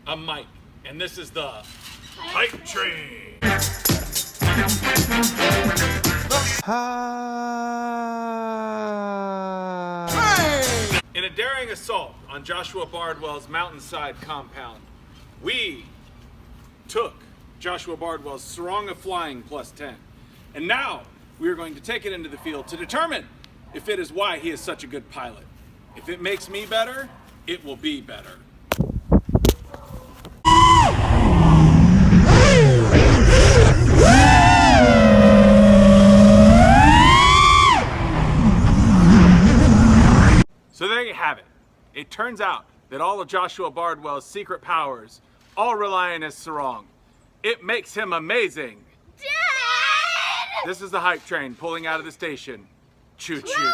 I'm Mike, and this is the Hype Train. In a daring assault on Joshua Bardwell's mountainside compound, we took Joshua Bardwell's Sarong of Flying +10. And now we are going to take it into the field to determine if it is why he is such a good pilot. If it makes me better, it will be better. So there you have it. It turns out that all of Joshua Bardwell's secret powers all rely on his sarong. It makes him amazing. Dad! This is the Hype Train pulling out of the station. Choo choo.